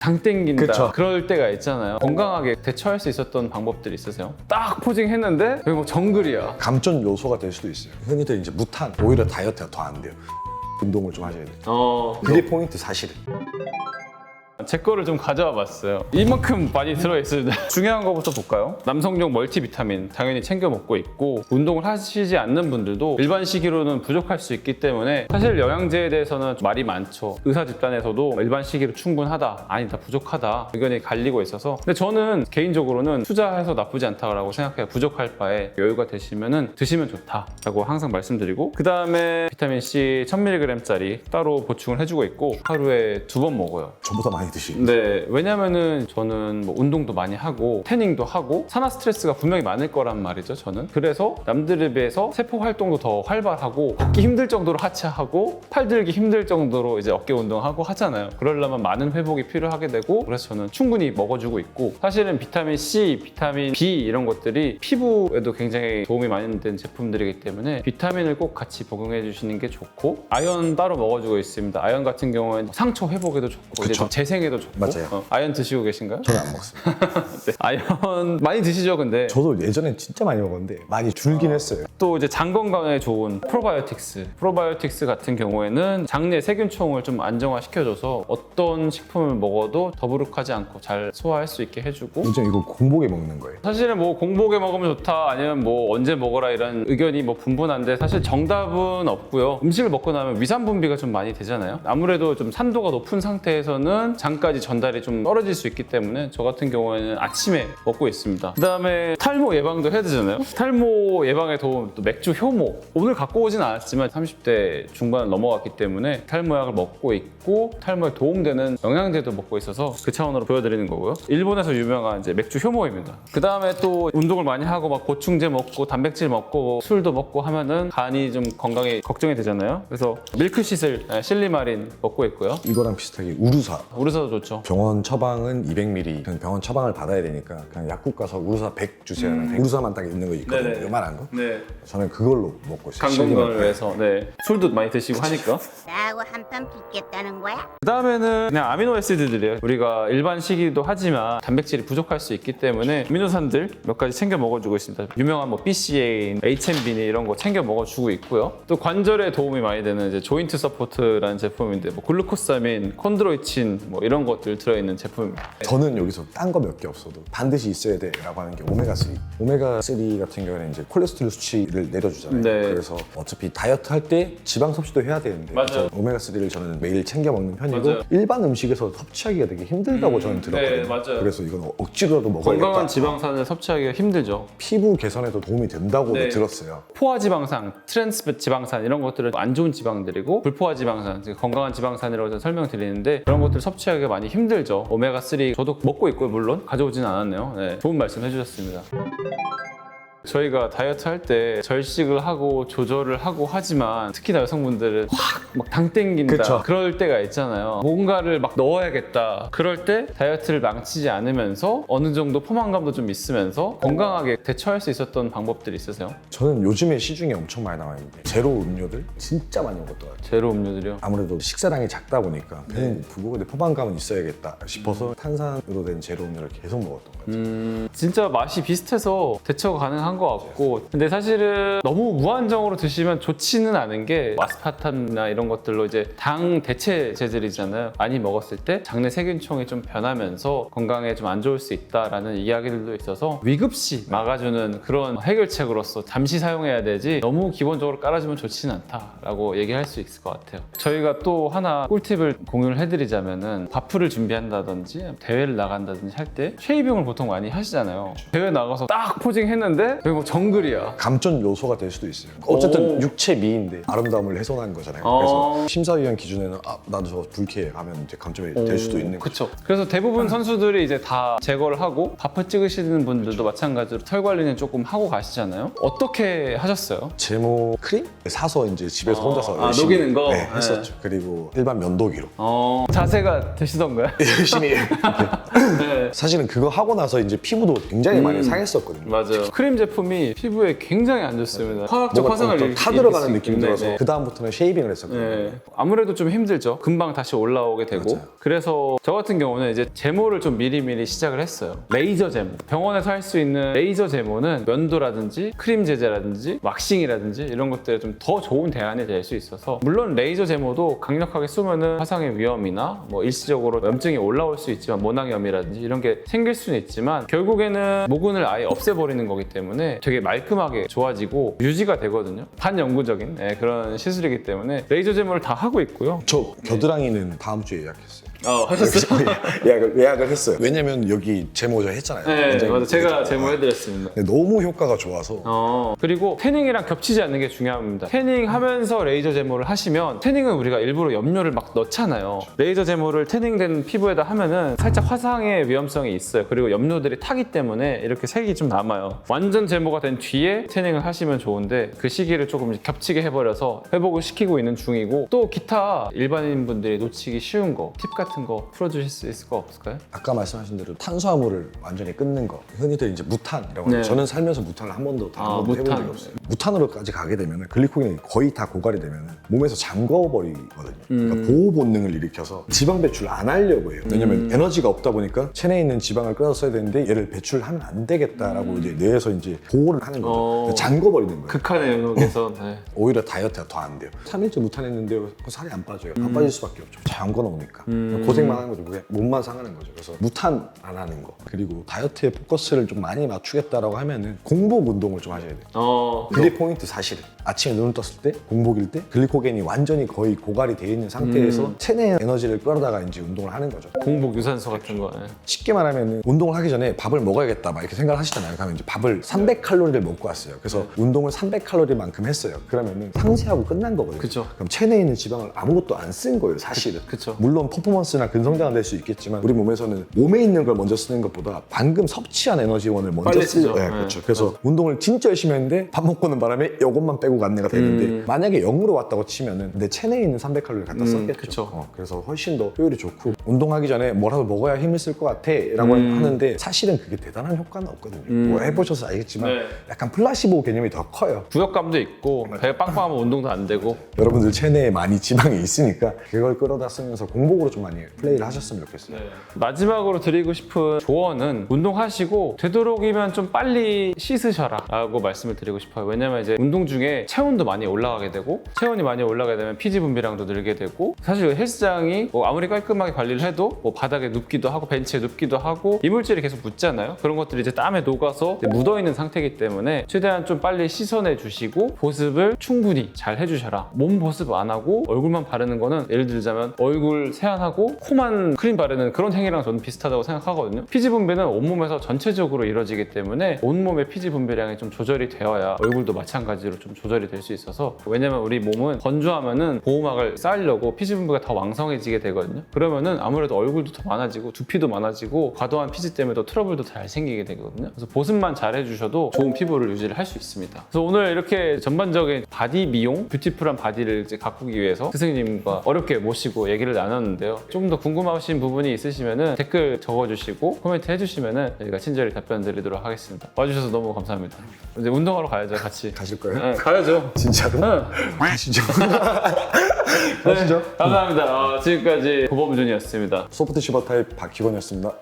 당 땡긴다. 그쵸. 그럴 때가 있잖아요. 건강하게 대처할 수 있었던 방법들이 있으세요? 딱 포징했는데 여기 뭐 정글이야. 감전 요소가 될 수도 있어요. 흔히들 이제 무탄, 오히려 다이어트가 더 안 돼요. 운동을 좀 하셔야 돼요. 그게 포인트 사실은. 제 거를 좀 가져와 봤어요. 이만큼 많이 들어있습니다. 중요한 거부터 볼까요? 남성용 멀티비타민 당연히 챙겨 먹고 있고, 운동을 하시지 않는 분들도 일반 시기로는 부족할 수 있기 때문에 사실 영양제에 대해서는 말이 많죠. 의사 집단에서도 일반 시기로 충분하다, 아니다, 부족하다 의견이 갈리고 있어서, 근데 저는 개인적으로는 투자해서 나쁘지 않다고 생각해요. 부족할 바에 여유가 되시면은 드시면 좋다라고 항상 말씀드리고, 그 다음에 비타민C 1000mg짜리 따로 보충을 해주고 있고, 하루에 2번 먹어요. 저보다 많이 드시고. 네, 왜냐면은 저는 뭐 운동도 많이 하고 태닝도 하고 산화 스트레스가 분명히 많을 거란 말이죠, 저는. 그래서 남들에 비해서 세포 활동도 더 활발하고, 걷기 힘들 정도로 하체하고 팔 들기 힘들 정도로 이제 어깨 운동하고 하잖아요. 그러려면 많은 회복이 필요하게 되고, 그래서 저는 충분히 먹어주고 있고, 사실은 비타민 C, 비타민 B 이런 것들이 피부에도 굉장히 도움이 많이 된 제품들이기 때문에 비타민을 꼭 같이 복용해 주시는 게 좋고, 아연 따로 먹어주고 있습니다. 아연 같은 경우에는 상처 회복에도 좋고, 이제 좀 재생에도 좋고. 맞아요. 아연 드시고 계신가요? 저는 안 먹습니다. 네. 아연 많이 드시죠, 근데? 저도 예전엔 진짜 많이 먹었는데 많이 줄긴 했어요. 또 이제 장 건강에 좋은 프로바이오틱스 같은 경우에는 장내 세균총을 좀 안정화시켜줘서 어떤 식품을 먹어도 더부룩하지 않고 잘 소화할 수 있게 해주고, 요즘 이거 공복에 먹는 거예요. 사실은 뭐 공복에 먹으면 좋다, 아니면 뭐 언제 먹어라 이런 의견이 뭐 분분한데, 사실 정답은 없고요. 음식을 먹고 나면 위산 분비가 좀 많이 되잖아요. 아무래도 좀 산도가 높은 상태에서는 장까지 전달이 좀 떨어질 수 있기 때문에 저 같은 경우에는 아침에 먹고 있습니다. 그 다음에 탈모 예방도 해야 되잖아요. 탈모 예방에 도움, 또 맥주 효모, 오늘 갖고 오진 않았지만 30대 중반을 넘어갔기 때문에 탈모약을 먹고 있고, 탈모에 도움되는 영양제도 먹고 있어서 그 차원으로 보여드리는 거고요. 일본에서 유명한 이제 맥주 효모입니다. 그 다음에 또 운동을 많이 하고 막 보충제 먹고 단백질 먹고 술도 먹고 하면은 간이 좀 건강에 걱정이 되잖아요. 그래서 밀크시슬, 실리마린 먹고 있고요. 이거랑 비슷하게 우루사. 우르사도 좋죠. 병원 처방은 200ml. 그냥 병원 처방을 받아야 되니까 그냥 약국 가서 우루사 100 주세요. 우루사만 딱 있는 거 있거든요. 네네. 요만한 거. 네. 저는 그걸로 먹고 있어요. 간 건강을 위해서. 네. 술도 많이 드시고 하니까. 나하고 한판 붙겠다는 거야? 그 다음에는 그냥 아미노애시드들이에요. 우리가 일반 식이도 하지만 단백질이 부족할 수 있기 때문에 아미노산들 몇 가지 챙겨 먹어주고 있습니다. 유명한 뭐 BCA, HMB니 이런 거 챙겨 먹어주고 있고요. 또 관절에 도움이 많이 되는 이제 조인트 서포트라는 제품인데, 뭐 글루코사민, 콘드로이친 뭐 이런 것들 들어있는 제품입니다. 저는 여기서 딴 거 몇 개 없어도 반드시 있어야 돼라고 하는 게 오메가3. 오메가3 같은 경우에는 이제 콜레스테롤 수치를 내려주잖아요. 네. 그래서 어차피 다이어트 할 때 지방 섭취도 해야 되는데, 맞아요. 오메가3를 저는 매일 챙겨 먹는 편이고, 맞아요. 일반 음식에서 섭취하기가 되게 힘들다고 저는 들었거든요. 네, 맞아요. 그래서 이건 억지로라도 먹어야겠다. 건강한 지방산을 섭취하기가 힘들죠. 피부 개선에도 도움이 된다고 네. 들었어요. 포화지방산, 트랜스 지방산 이런 것들은 안 좋은 지방들이고, 불포화지방산, 건강한 지방산이라고 저는 설명드리는데, 그런 것들 섭취하기가 많이 힘들죠. 오메가3 저도 먹고 있고요. 물론 가져오진 않았네요. 네, 좋은 말씀 해주셨습니다. 저희가 다이어트 할 때 절식을 하고 조절을 하고 하지만, 특히나 여성분들은 확 막 당 땡긴다, 그쵸. 그럴 때가 있잖아요. 뭔가를 막 넣어야겠다. 그럴 때 다이어트를 망치지 않으면서 어느 정도 포만감도 좀 있으면서 건강하게 대처할 수 있었던 방법들이 있으세요? 저는 요즘에 시중에 엄청 많이 나와 있는데, 제로 음료들 진짜 많이 먹었던 것 같아요. 제로 음료들이요? 아무래도 식사량이 작다 보니까 배는 고프고 근데 포만감은 있어야겠다 싶어서 탄산으로 된 제로 음료를 계속 먹었던 것 같아요. 진짜 맛이 비슷해서 대처가 가능한 것 같고, 근데 사실은 너무 무한정으로 드시면 좋지는 않은 게, 아스파탐이나 이런 것들로 이제 당 대체제들이잖아요. 많이 먹었을 때 장내 세균총이 좀 변하면서 건강에 좀 안 좋을 수 있다라는 이야기들도 있어서, 위급시 막아주는 그런 해결책으로서 잠시 사용해야 되지 너무 기본적으로 깔아주면 좋지는 않다라고 얘기할 수 있을 것 같아요. 저희가 또 하나 꿀팁을 공유를 해드리자면은, 바프를 준비한다든지 대회를 나간다든지 할 때 쉐이빙을 보통 많이 하시잖아요. 대회 나가서 딱 포징했는데 여기 뭐 정글이야. 감전 요소가 될 수도 있어요. 어쨌든 오. 육체 미인데 아름다움을 훼손한 거잖아요. 그래서 심사위원 기준에는 나도 저거 불쾌해 하면 이제 감점이 될 수도 있는 거죠. 그쵸. 그래서 대부분 선수들이 이제 다 제거를 하고, 바프 찍으시는 분들도 마찬가지로 털 관리는 조금 하고 가시잖아요. 어떻게 하셨어요? 제모 크림 사서 이제 집에서 혼자서 열심히 녹이는 거? 네, 했었죠. 그리고 일반 면도기로 자세가 되시던가요? 열심히 네. 네. 사실은 그거 하고 나서 이제 피부도 굉장히 많이 상했었거든요. 맞아요. 크림 제품이 피부에 굉장히 안 좋습니다. 화학적 뭔가 화상을 좀 타들어가는 일으킬 수 느낌이 있기 들어서 때문에. 그 다음부터는 쉐이빙을 했었거든요. 네. 아무래도 좀 힘들죠. 금방 다시 올라오게 되고. 맞아요. 그래서 저 같은 경우는 이제 제모를 좀 미리미리 시작을 했어요. 레이저 제모. 병원에서 할 수 있는 레이저 제모는 면도라든지 크림 제제라든지 왁싱이라든지 이런 것들에 좀 더 좋은 대안이 될 수 있어서, 물론 레이저 제모도 강력하게 쏘면은 화상의 위험이나 뭐 일시적으로 염증이 올라올 수 있지만, 모낭염이라든지 이런 게 생길 수는 있지만 결국에는 모근을 아예 없애버리는 거기 때문에 되게 말끔하게 좋아지고 유지가 되거든요. 반영구적인 그런 시술이기 때문에 레이저 제모를 다 하고 있고요. 저 겨드랑이는 다음 주에 예약했어요. 하셨어요? 예약을 했어요. 왜냐면 여기 제모 저 했잖아요. 네, 원장님 맞아요. 제가 했잖아요. 제모해드렸습니다. 근데 너무 효과가 좋아서 그리고 태닝이랑 겹치지 않는 게 중요합니다. 태닝하면서 레이저 제모를 하시면, 태닝은 우리가 일부러 염료를 막 넣잖아요. 레이저 제모를 태닝된 피부에다 하면은 살짝 화상의 위험성이 있어요. 그리고 염료들이 타기 때문에 이렇게 색이 좀 남아요. 완전 제모가 된 뒤에 태닝을 하시면 좋은데 그 시기를 조금 겹치게 해버려서 회복을 시키고 있는 중이고, 또 기타 일반인분들이 놓치기 쉬운 거, 팁 같은 거 풀어주실 수 있을 거 없을까요? 아까 말씀하신 대로 탄수화물을 완전히 끊는 거, 흔히들 이제 무탄이라고 네. 하죠. 저는 살면서 무탄을 한 번도 단 한 번도 해본 무탄. 적이 없어요. 무탄으로까지 가게 되면 글리코겐이 거의 다 고갈이 되면 몸에서 잠궈버리거든요. 그러니까 보호 본능을 일으켜서 지방 배출을 안 하려고 해요. 왜냐면 에너지가 없다 보니까 체내에 있는 지방을 끌어서 써야 되는데 얘를 배출하면 안 되겠다라고 이제 뇌에서 이제 보호를 하는 거죠. 그러니까 잠궈버리는 거예요. 극한의 영역에서 네. 오히려 다이어트가 더 안 돼요. 3일째 무탄했는데요. 그 살이 안 빠져요. 안 빠질 수밖에 없죠. 잠궈 놓으니까. 고생만 하는 거죠. 그게 몸만 상하는 거죠. 그래서 무탄 안 하는 거. 그리고 다이어트에 포커스를 좀 많이 맞추겠다라고 하면은 공복 운동을 좀 하셔야 돼요. 그게 포인트 사실은. 아침에 눈을 떴을 때, 공복일 때 글리코겐이 완전히 거의 고갈이 돼 있는 상태에서 체내 에너지를 끌어다가 이제 운동을 하는 거죠. 공복 유산소 같은 거. 네. 쉽게 말하면 운동을 하기 전에 밥을 먹어야겠다 막 이렇게 생각을 하시잖아요. 그러면 이제 밥을 300칼로리를 먹고 왔어요. 그래서 운동을 300칼로리만큼 했어요. 그러면은 상쇄하고 끝난 거거든요. 그쵸. 그럼 체내에 있는 지방을 아무것도 안 쓴 거예요, 사실은. 그쵸. 물론 퍼포먼스나 근성장은 될 수 있겠지만 우리 몸에서는 몸에 있는 걸 먼저 쓰는 것보다 방금 섭취한 에너지원을 먼저 빨리 쓰죠. 쓰죠. 네, 네. 그렇죠. 그래서 운동을 진짜 열심히 했는데 밥 먹고는 바람에 이것만 빼고 간내가 되는데 만약에 0으로 왔다고 치면은 내 체내에 있는 300칼로리를 갖다 썼겠죠. 그쵸. 그래서 훨씬 더 효율이 좋고, 운동하기 전에 뭐라도 먹어야 힘을 쓸 것 같아 라고 하는데 사실은 그게 대단한 효과는 없거든요. 뭐 해보셔서 알겠지만 네. 약간 플라시보 개념이 더 커요. 구역감도 있고 배가 빵빵하면 운동도 안 되고. 여러분들 체내에 많이 지방이 있으니까 그걸 끌어다 쓰면서 공복으로 좀 많이 플레이를 하셨으면 좋겠어요. 마지막으로 드리고 싶은 조언은, 운동하시고 되도록이면 좀 빨리 씻으셔라 라고 말씀을 드리고 싶어요. 왜냐면 이제 운동 중에 체온도 많이 올라가게 되고, 체온이 많이 올라가게 되면 피지 분비량도 늘게 되고, 사실 헬스장이 뭐 아무리 깔끔하게 관리를 해도 뭐 바닥에 눕기도 하고 벤치에 눕기도 하고 이물질이 계속 묻잖아요. 그런 것들이 이제 땀에 녹아서 이제 묻어있는 상태이기 때문에 최대한 좀 빨리 씻어내 주시고 보습을 충분히 잘 해주셔라. 몸 보습 안 하고 얼굴만 바르는 거는, 예를 들자면 얼굴 세안하고 코만 크림 바르는 그런 행위랑 저는 비슷하다고 생각하거든요. 피지 분비는 온몸에서 전체적으로 이루어지기 때문에 온몸의 피지 분비량이 좀 조절이 되어야 얼굴도 마찬가지로 좀 조절이 될 수 있어서, 왜냐면 우리 몸은 건조하면은 보호막을 쌓으려고 피지 분비가 더 왕성해지게 되거든요. 그러면은 아무래도 얼굴도 더 많아지고 두피도 많아지고 과도한 피지 때문에 또 트러블도 잘 생기게 되거든요. 그래서 보습만 잘 해주셔도 좋은 피부를 유지를 할 수 있습니다. 그래서 오늘 이렇게 전반적인 바디 미용, 뷰티풀한 바디를 이제 가꾸기 위해서 스승님과 어렵게 모시고 얘기를 나눴는데요. 조금 더 궁금하신 부분이 있으시면은 댓글 적어주시고 코멘트 해주시면은 저희가 친절히 답변 드리도록 하겠습니다. 와주셔서 너무 감사합니다. 이제 운동하러 가야죠, 같이. 가실 거예요? 네, 가야죠. 진짜로? 네. 가시죠. 네, 감사합니다. 지금까지 고범준이었습니다. 소프트 슈버 타입 박희건이었습니다.